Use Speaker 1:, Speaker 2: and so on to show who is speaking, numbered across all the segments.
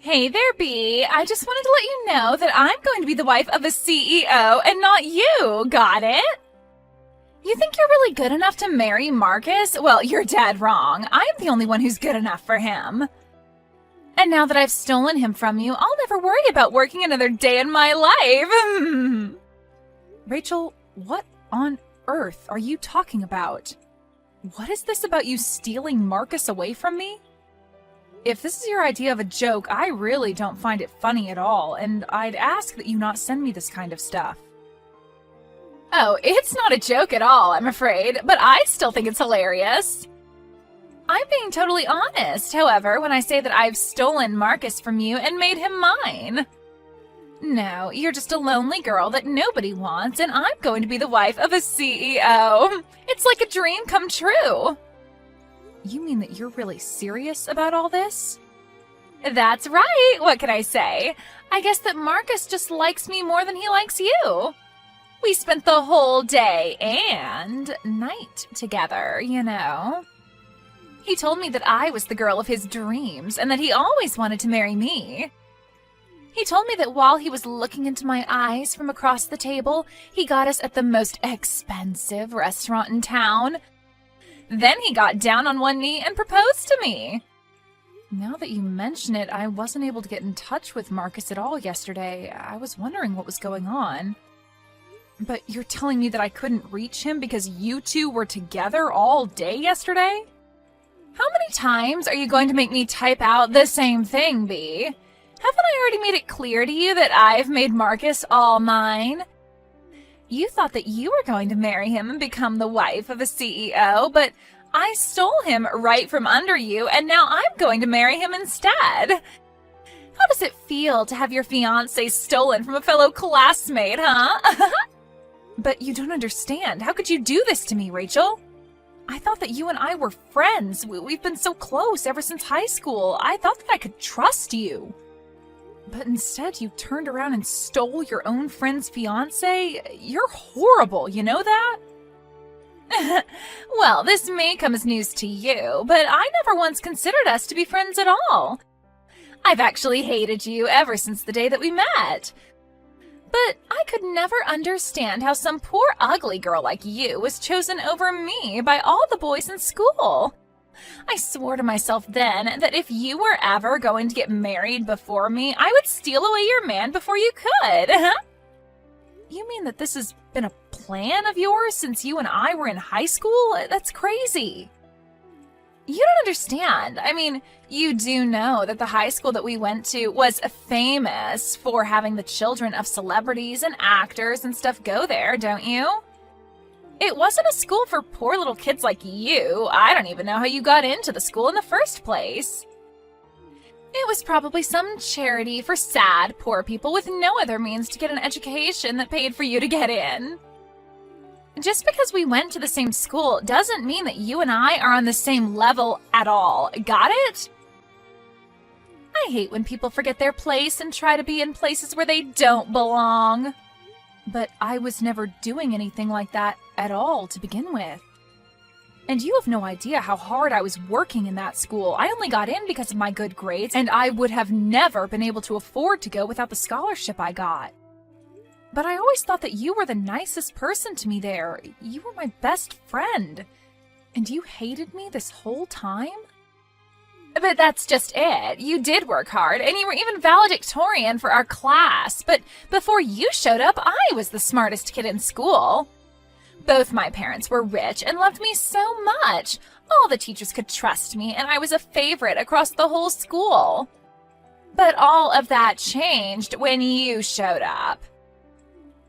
Speaker 1: Hey there, Bee. I just wanted to let you know that I'm going to be the wife of a CEO and not you. Got it? You think you're really good enough to marry Marcus? Well, you're dead wrong. I'm the only one who's good enough for him. And now that I've stolen him from you, I'll never worry about working another day in my life. Rachel, what on earth are you talking about? What is this about you stealing Marcus away from me? If this is your idea of a joke, I really don't find it funny at all, and I'd ask that you not send me this kind of stuff. Oh, it's not a joke at all, I'm afraid, but I still think it's hilarious. I'm being totally honest, however, when I say that I've stolen Marcus from you and made him mine. No, you're just a lonely girl that nobody wants, and I'm going to be the wife of a CEO. It's like a dream come true. You mean that you're really serious about all this? That's right. What can I say? I guess that Marcus just likes me more than he likes you. We spent the whole day and night together, you know. He told me that I was the girl of his dreams and that he always wanted to marry me. He told me that while he was looking into my eyes from across the table, he got us at the most expensive restaurant in town. Then he got down on one knee and proposed to me. Now that you mention it, I wasn't able to get in touch with Marcus at all yesterday. I was wondering what was going on. But you're telling me that I couldn't reach him because you two were together all day yesterday? How many times are you going to make me type out the same thing, Bee? Haven't I already made it clear to you that I've made Marcus all mine? You thought that you were going to marry him and become the wife of a CEO, but I stole him right from under you, and now I'm going to marry him instead. How does it feel to have your fiancé stolen from a fellow classmate, huh? But you don't understand. How could you do this to me, Rachel? I thought that you and I were friends. We've been so close ever since high school. I thought that I could trust you. But instead, you turned around and stole your own friend's fiancé? You're horrible, you know that? Well, this may come as news to you, but I never once considered us to be friends at all. I've actually hated you ever since the day that we met. But I could never understand how some poor ugly girl like you was chosen over me by all the boys in school. I swore to myself then that if you were ever going to get married before me, I would steal away your man before you could. You mean that this has been a plan of yours since you and I were in high school? That's crazy. You don't understand. I mean, you do know that the high school that we went to was famous for having the children of celebrities and actors and stuff go there, don't you? It wasn't a school for poor little kids like you. I don't even know how you got into the school in the first place. It was probably some charity for sad, poor people with no other means to get an education that paid for you to get in. Just because we went to the same school doesn't mean that you and I are on the same level at all. Got it? I hate when people forget their place and try to be in places where they don't belong. But I was never doing anything like that at all to begin with. And you have no idea how hard I was working in that school. I only got in because of my good grades, and I would have never been able to afford to go without the scholarship I got. But I always thought that you were the nicest person to me there. You were my best friend. And you hated me this whole time? But that's just it. You did work hard, and you were even valedictorian for our class. But before you showed up, I was the smartest kid in school. Both my parents were rich and loved me so much. All the teachers could trust me, and I was a favorite across the whole school. But all of that changed when you showed up.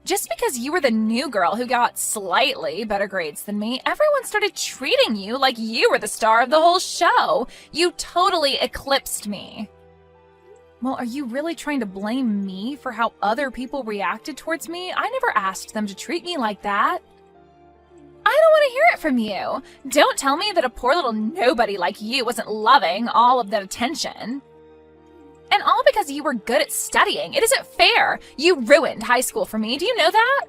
Speaker 1: Just because you were the new girl who got slightly better grades than me, everyone started treating you like you were the star of the whole show. You totally eclipsed me. Well, are you really trying to blame me for how other people reacted towards me? I never asked them to treat me like that. I don't want to hear it from you. Don't tell me that a poor little nobody like you wasn't loving all of that attention. And all because you were good at studying. It isn't fair. You ruined high school for me. Do you know that?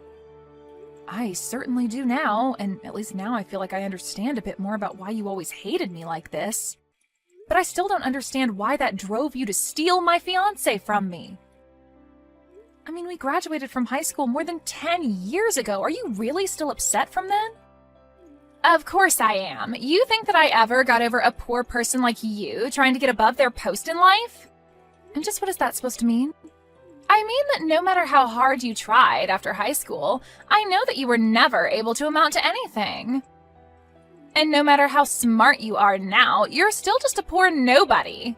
Speaker 1: I certainly do now, and at least now I feel like I understand a bit more about why you always hated me like this. But I still don't understand why that drove you to steal my fiancé from me. I mean, we graduated from high school more than 10 years ago. Are you really still upset from then? Of course I am. You think that I ever got over a poor person like you trying to get above their post in life? And just what is that supposed to mean? I mean that no matter how hard you tried after high school, I know that you were never able to amount to anything. And no matter how smart you are now, you're still just a poor nobody.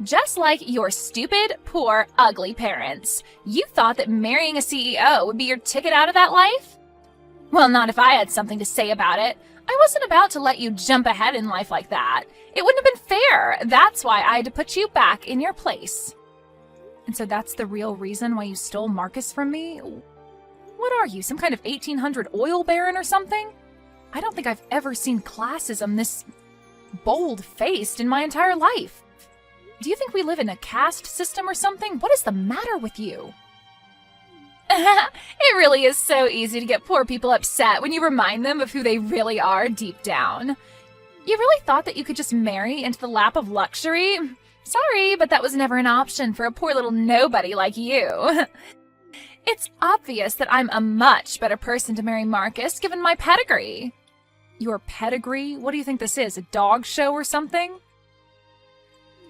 Speaker 1: Just like your stupid, poor, ugly parents. You thought that marrying a CEO would be your ticket out of that life? Well, not if I had something to say about it. I wasn't about to let you jump ahead in life like that. It wouldn't have been fair. That's why I had to put you back in your place. And so that's the real reason why you stole Marcus from me? What are you, some kind of 1800 oil baron or something? I don't think I've ever seen classism this bold-faced in my entire life. Do you think we live in a caste system or something? What is the matter with you? It really is so easy to get poor people upset when you remind them of who they really are deep down. You really thought that you could just marry into the lap of luxury? Sorry, but that was never an option for a poor little nobody like you. It's obvious that I'm a much better person to marry Marcus, given my pedigree. Your pedigree? What do you think this is, a dog show or something?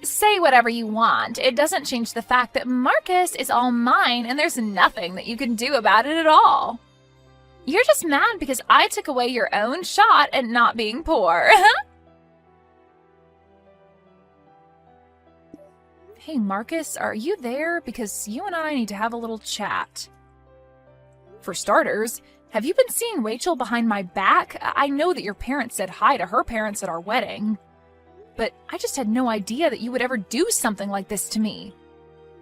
Speaker 1: Say whatever you want. It doesn't change the fact that Marcus is all mine and there's nothing that you can do about it at all. You're just mad because I took away your own shot at not being poor. Hey, Marcus, are you there? Because you and I need to have a little chat. For starters, have you been seeing Rachel behind my back? I know that your parents said hi to her parents at our wedding. But I just had no idea that you would ever do something like this to me.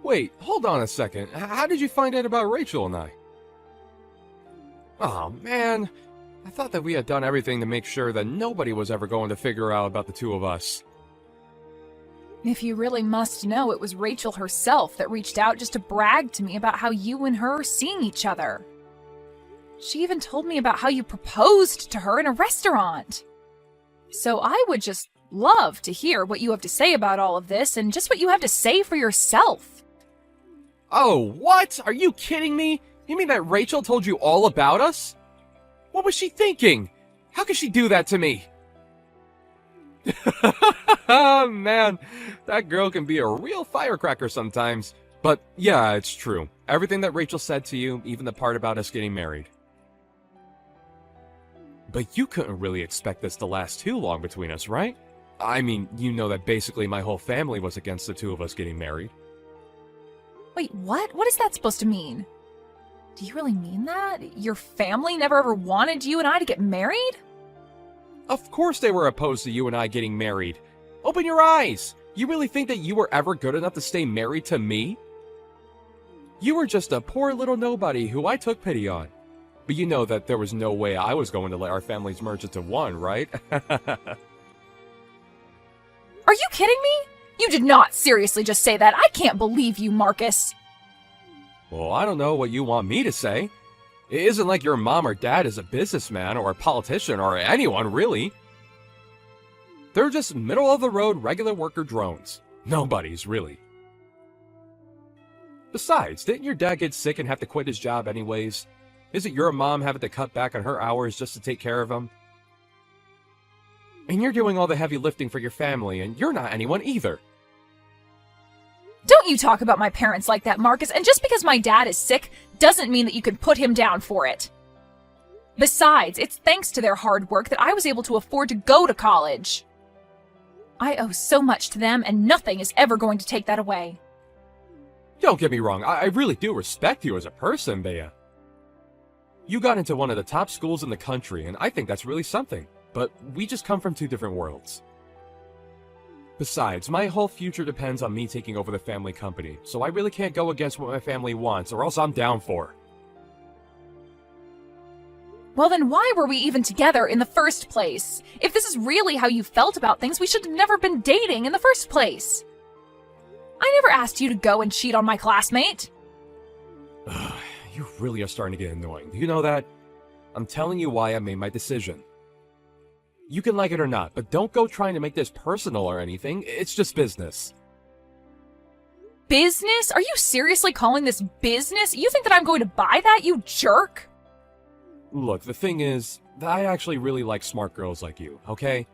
Speaker 2: Wait, hold on a second. How did you find out about Rachel and I? Oh, man. I thought that we had done everything to make sure that nobody was ever going to figure out about the two of us.
Speaker 1: If you really must know, it was Rachel herself that reached out just to brag to me about how you and her are seeing each other. She even told me about how you proposed to her in a restaurant. So I would just love to hear what you have to say about all of this and just what you have to say for yourself.
Speaker 2: Oh, what? Are you kidding me? You mean that Rachel told you all about us? What was she thinking? How could she do that to me? Oh, man, that girl can be a real firecracker sometimes. But yeah, it's true. Everything that Rachel said to you, even the part about us getting married. But you couldn't really expect this to last too long between us, right? I mean, you know that basically my whole family was against the two of us getting married.
Speaker 1: Wait, what? What is that supposed to mean? Do you really mean that? Your family never ever wanted you and I to get married?
Speaker 2: Of course they were opposed to you and I getting married. Open your eyes! You really think that you were ever good enough to stay married to me? You were just a poor little nobody who I took pity on. But you know that there was no way I was going to let our families merge into one, right?
Speaker 1: Are you kidding me? You did not seriously just say that. I can't believe you, Marcus.
Speaker 2: Well, I don't know what you want me to say. It isn't like your mom or dad is a businessman or a politician or anyone, really. They're just middle-of-the-road regular worker drones. Nobody's, really. Besides, didn't your dad get sick and have to quit his job anyways? Isn't your mom having to cut back on her hours just to take care of him? And you're doing all the heavy lifting for your family, and you're not anyone either.
Speaker 1: Don't you talk about my parents like that, Marcus, and just because my dad is sick doesn't mean that you can put him down for it. Besides, it's thanks to their hard work that I was able to afford to go to college. I owe so much to them, and nothing is ever going to take that away.
Speaker 2: Don't get me wrong, I really do respect you as a person, Bea. You got into one of the top schools in the country, and I think that's really something. But we just come from two different worlds. Besides, my whole future depends on me taking over the family company, so I really can't go against what my family wants, or else I'm down for.
Speaker 1: Well then why were we even together in the first place? If this is really how you felt about things, we should have never been dating in the first place. I never asked you to go and cheat on my classmate.
Speaker 2: You really are starting to get annoying. Do you know that? I'm telling you why I made my decision. You can like it or not, but don't go trying to make this personal or anything. It's just business.
Speaker 1: Business? Are you seriously calling this business? You think that I'm going to buy that, you jerk?
Speaker 2: Look, the thing is, I actually really like smart girls like you, okay?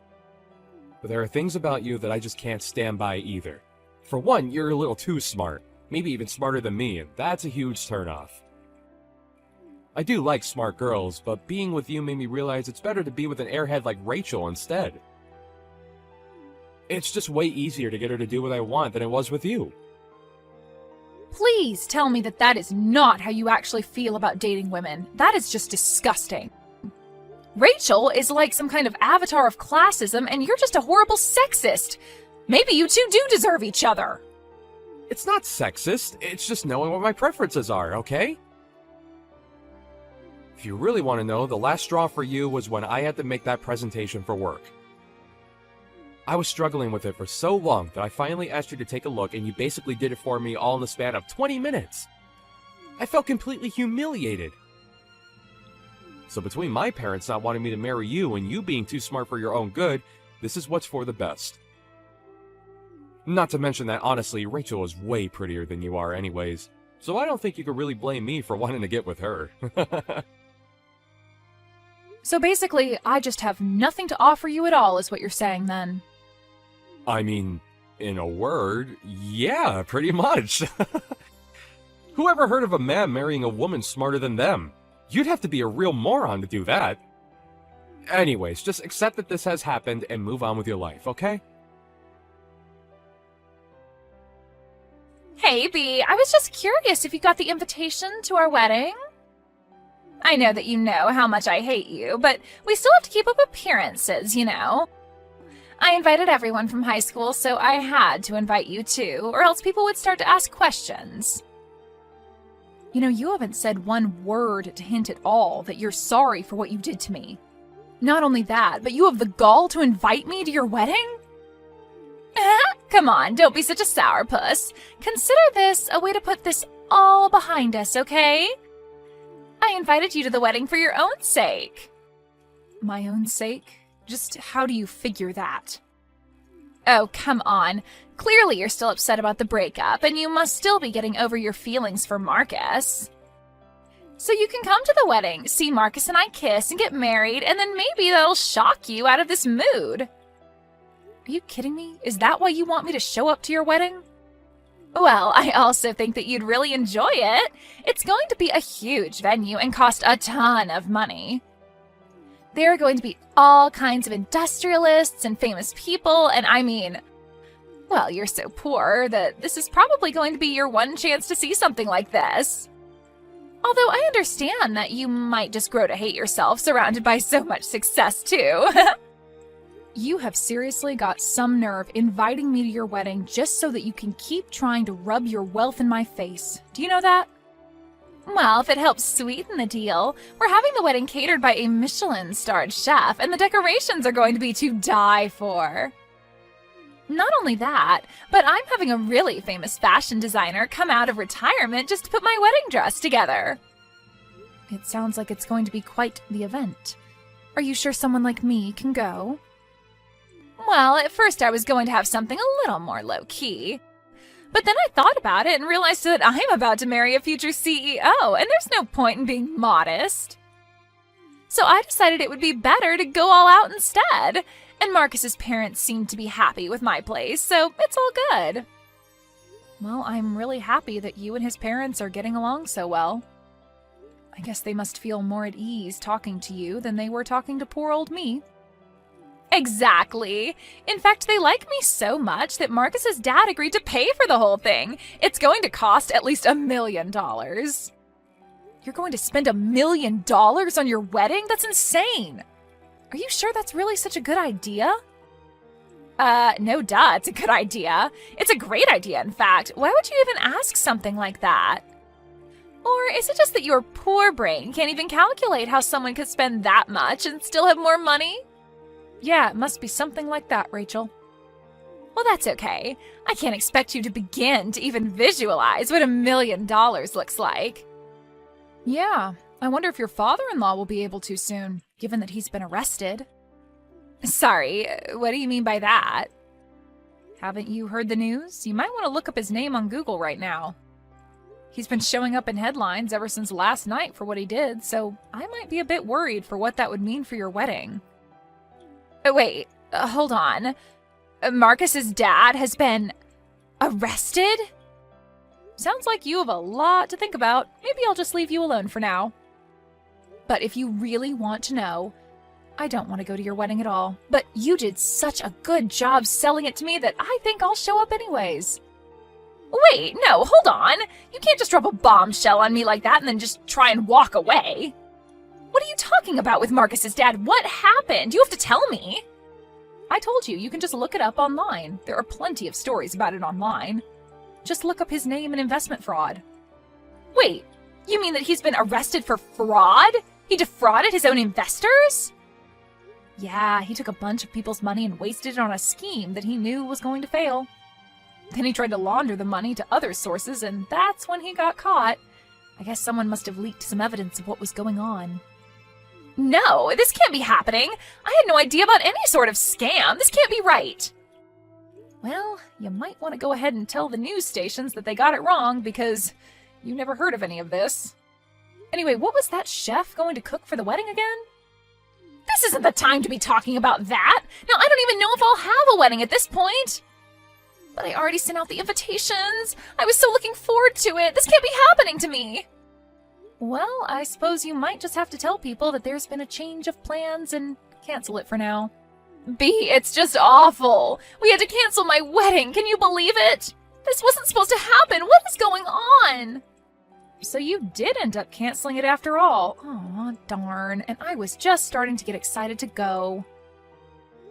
Speaker 2: But there are things about you that I just can't stand by either. For one, you're a little too smart. Maybe even smarter than me, and that's a huge turnoff. I do like smart girls, but being with you made me realize it's better to be with an airhead like Rachel instead. It's just way easier to get her to do what I want than it was with you.
Speaker 1: Please tell me that that is not how you actually feel about dating women. That is just disgusting. Rachel is like some kind of avatar of classism, and you're just a horrible sexist. Maybe you two do deserve each other.
Speaker 2: It's not sexist, it's just knowing what my preferences are, okay? If you really want to know, the last straw for you was when I had to make that presentation for work. I was struggling with it for so long that I finally asked you to take a look, and you basically did it for me all in the span of 20 minutes. I felt completely humiliated. So between my parents not wanting me to marry you and you being too smart for your own good, this is what's for the best. Not to mention that, honestly, Rachel is way prettier than you are anyways, so I don't think you could really blame me for wanting to get with her.
Speaker 1: So basically, I just have nothing to offer you at all, is what you're saying then.
Speaker 2: I mean, in a word, yeah, pretty much. Who ever heard of a man marrying a woman smarter than them? You'd have to be a real moron to do that. Anyways, just accept that this has happened and move on with your life, okay?
Speaker 1: Hey, B, I was just curious if you got the invitation to our wedding. I know that you know how much I hate you, but we still have to keep up appearances, you know. I invited everyone from high school, so I had to invite you too, or else people would start to ask questions. You know, you haven't said one word to hint at all that you're sorry for what you did to me. Not only that, but you have the gall to invite me to your wedding? Come on, don't be such a sourpuss. Consider this a way to put this all behind us, okay? I invited you to the wedding for your own sake. My own sake? Just how do you figure that? Oh, come on. Clearly you're still upset about the breakup, and you must still be getting over your feelings for Marcus. So you can come to the wedding, see Marcus and I kiss and get married, and then maybe that'll shock you out of this mood. Are you kidding me? Is that why you want me to show up to your wedding? Well, I also think that you'd really enjoy it. It's going to be a huge venue and cost a ton of money. There are going to be all kinds of industrialists and famous people, and I mean, well, you're so poor that this is probably going to be your one chance to see something like this. Although I understand that you might just grow to hate yourself surrounded by so much success, too. You have seriously got some nerve inviting me to your wedding just so that you can keep trying to rub your wealth in my face. Do you know that? Well, if it helps sweeten the deal, we're having the wedding catered by a Michelin-starred chef, and the decorations are going to be to die for. Not only that, but I'm having a really famous fashion designer come out of retirement just to put my wedding dress together. It sounds like it's going to be quite the event. Are you sure someone like me can go? Well, at first I was going to have something a little more low-key. But then I thought about it and realized that I'm about to marry a future CEO, and there's no point in being modest. So I decided it would be better to go all out instead. And Marcus's parents seemed to be happy with my place, so it's all good. Well, I'm really happy that you and his parents are getting along so well. I guess they must feel more at ease talking to you than they were talking to poor old me. Exactly. In fact, they like me so much that Marcus's dad agreed to pay for the whole thing. It's going to cost at least $1 million. You're going to spend $1 million on your wedding? That's insane. Are you sure that's really such a good idea? No duh, it's a good idea. It's a great idea, in fact. Why would you even ask something like that? Or is it just that your poor brain can't even calculate how someone could spend that much and still have more money? Yeah, it must be something like that, Rachel. Well, that's okay. I can't expect you to begin to even visualize what $1 million looks like. Yeah, I wonder if your father-in-law will be able to soon, given that he's been arrested. Sorry, what do you mean by that? Haven't you heard the news? You might want to look up his name on Google right now. He's been showing up in headlines ever since last night for what he did, so I might be a bit worried for what that would mean for your wedding. Wait, hold on. Marcus's dad has been arrested? Sounds like you have a lot to think about. Maybe I'll just leave you alone for now. But if you really want to know, I don't want to go to your wedding at all. But you did such a good job selling it to me that I think I'll show up anyways. Wait, no, hold on. You can't just drop a bombshell on me like that and then just try and walk away. What are you talking about with Marcus's dad? What happened? You have to tell me. I told you, you can just look it up online. There are plenty of stories about it online. Just look up his name and investment fraud. Wait, you mean that he's been arrested for fraud? He defrauded his own investors? Yeah, he took a bunch of people's money and wasted it on a scheme that he knew was going to fail. Then he tried to launder the money to other sources, and that's when he got caught. I guess someone must have leaked some evidence of what was going on. No, this can't be happening. I had no idea about any sort of scam. This can't be right. Well, you might want to go ahead and tell the news stations that they got it wrong because you never heard of any of this. Anyway, what was that chef going to cook for the wedding again? This isn't the time to be talking about that. Now, I don't even know if I'll have a wedding at this point. But I already sent out the invitations. I was so looking forward to it. This can't be happening to me. Well, I suppose you might just have to tell people that there's been a change of plans and cancel it for now. B, it's just awful. We had to cancel my wedding. Can you believe it? This wasn't supposed to happen. What is going on? So you did end up canceling it after all. Aw, darn. And I was just starting to get excited to go.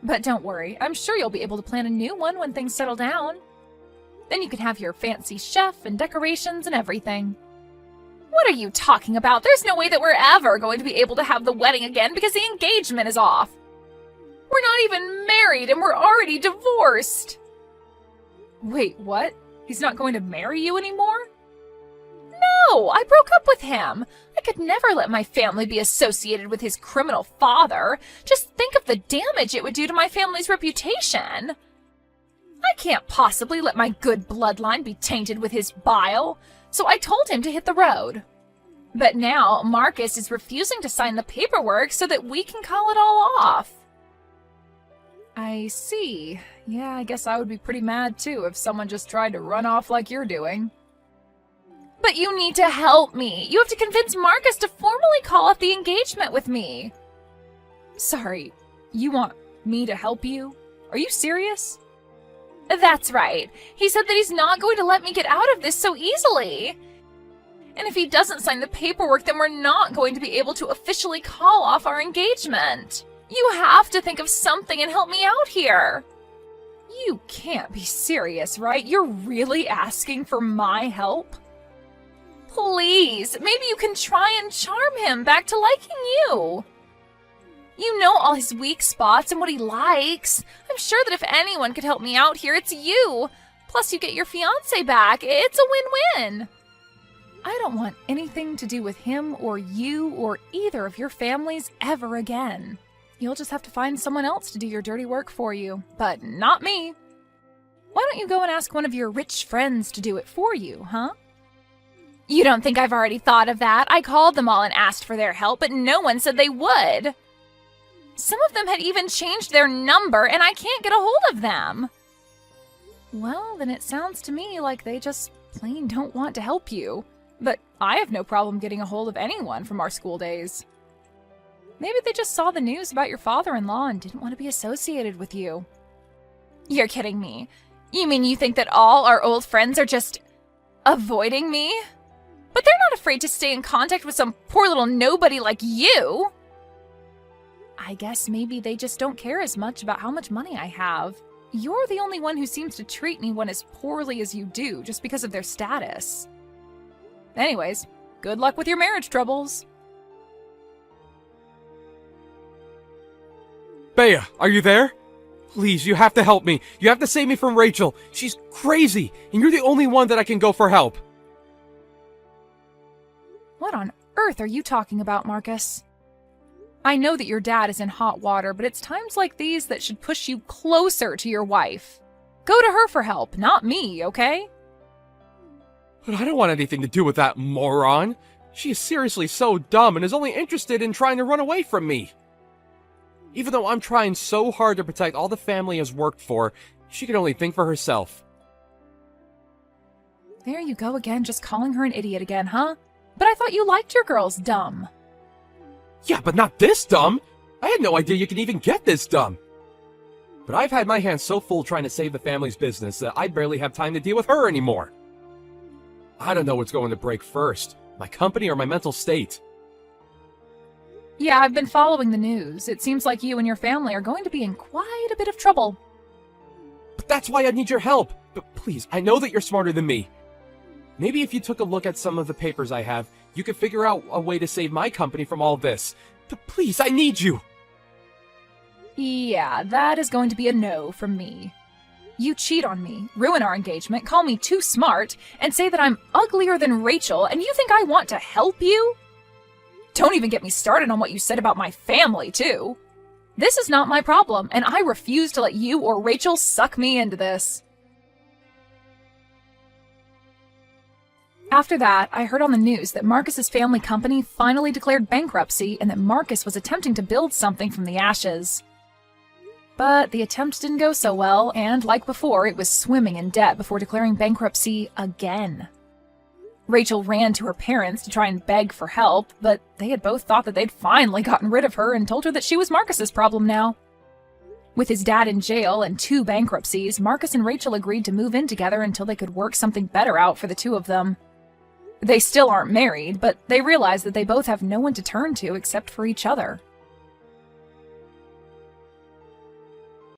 Speaker 1: But don't worry. I'm sure you'll be able to plan a new one when things settle down. Then you can have your fancy chef and decorations and everything. What are you talking about? There's no way that we're ever going to be able to have the wedding again because the engagement is off. We're not even married and we're already divorced. Wait, what? He's not going to marry you anymore? No, I broke up with him. I could never let my family be associated with his criminal father. Just think of the damage it would do to my family's reputation. I can't possibly let my good bloodline be tainted with his bile, so I told him to hit the road. But now Marcus is refusing to sign the paperwork so that we can call it all off. I see. Yeah, I guess I would be pretty mad too if someone just tried to run off like you're doing. But you need to help me. You have to convince Marcus to formally call off the engagement with me. Sorry, you want me to help you? Are you serious? That's right. He said that he's not going to let me get out of this so easily. And if he doesn't sign the paperwork, then we're not going to be able to officially call off our engagement. You have to think of something and help me out here. You can't be serious, right? You're really asking for my help? Please, maybe you can try and charm him back to liking you. You know all his weak spots and what he likes. I'm sure that if anyone could help me out here, it's you. Plus, you get your fiancé back. It's a win-win. I don't want anything to do with him or you or either of your families ever again. You'll just have to find someone else to do your dirty work for you, but not me. Why don't you go and ask one of your rich friends to do it for you, huh? You don't think I've already thought of that? I called them all and asked for their help, but no one said they would. Some of them had even changed their number, and I can't get a hold of them. Well, then it sounds to me like they just plain don't want to help you. But I have no problem getting a hold of anyone from our school days. Maybe they just saw the news about your father-in-law and didn't want to be associated with you. You're kidding me. You mean you think that all our old friends are just avoiding me? But they're not afraid to stay in contact with some poor little nobody like you. I guess maybe they just don't care as much about how much money I have. You're the only one who seems to treat anyone as poorly as you do just because of their status. Anyways, good luck with your marriage troubles.
Speaker 2: Bea, are you there? Please, you have to help me. You have to save me from Rachel. She's crazy, and you're the only one that I can go for help.
Speaker 1: What on earth are you talking about, Marcus? I know that your dad is in hot water, but it's times like these that should push you closer to your wife. Go to her for help, not me, okay?
Speaker 2: But I don't want anything to do with that moron. She is seriously so dumb and is only interested in trying to run away from me. Even though I'm trying so hard to protect all the family has worked for, she can only think for herself.
Speaker 1: There you go again, just calling her an idiot again, huh? But I thought you liked your girls dumb.
Speaker 2: Yeah, but not this dumb! I had no idea you could even get this dumb! But I've had my hands so full trying to save the family's business that I barely have time to deal with her anymore. I don't know what's going to break first, my company or my mental state.
Speaker 1: Yeah, I've been following the news. It seems like you and your family are going to be in quite a bit of trouble.
Speaker 2: But that's why I need your help! But please, I know that you're smarter than me. Maybe if you took a look at some of the papers I have, you could figure out a way to save my company from all this. But please, I need you!
Speaker 1: Yeah, that is going to be a no from me. You cheat on me, ruin our engagement, call me too smart, and say that I'm uglier than Rachel, and you think I want to help you? Don't even get me started on what you said about my family, too. This is not my problem, and I refuse to let you or Rachel suck me into this. After that, I heard on the news that Marcus's family company finally declared bankruptcy and that Marcus was attempting to build something from the ashes. But the attempt didn't go so well, and like before, it was swimming in debt before declaring bankruptcy again. Rachel ran to her parents to try and beg for help, but they had both thought that they'd finally gotten rid of her and told her that she was Marcus's problem now. With his dad in jail and 2 bankruptcies, Marcus and Rachel agreed to move in together until they could work something better out for the two of them. They still aren't married, but they realize that they both have no one to turn to except for each other.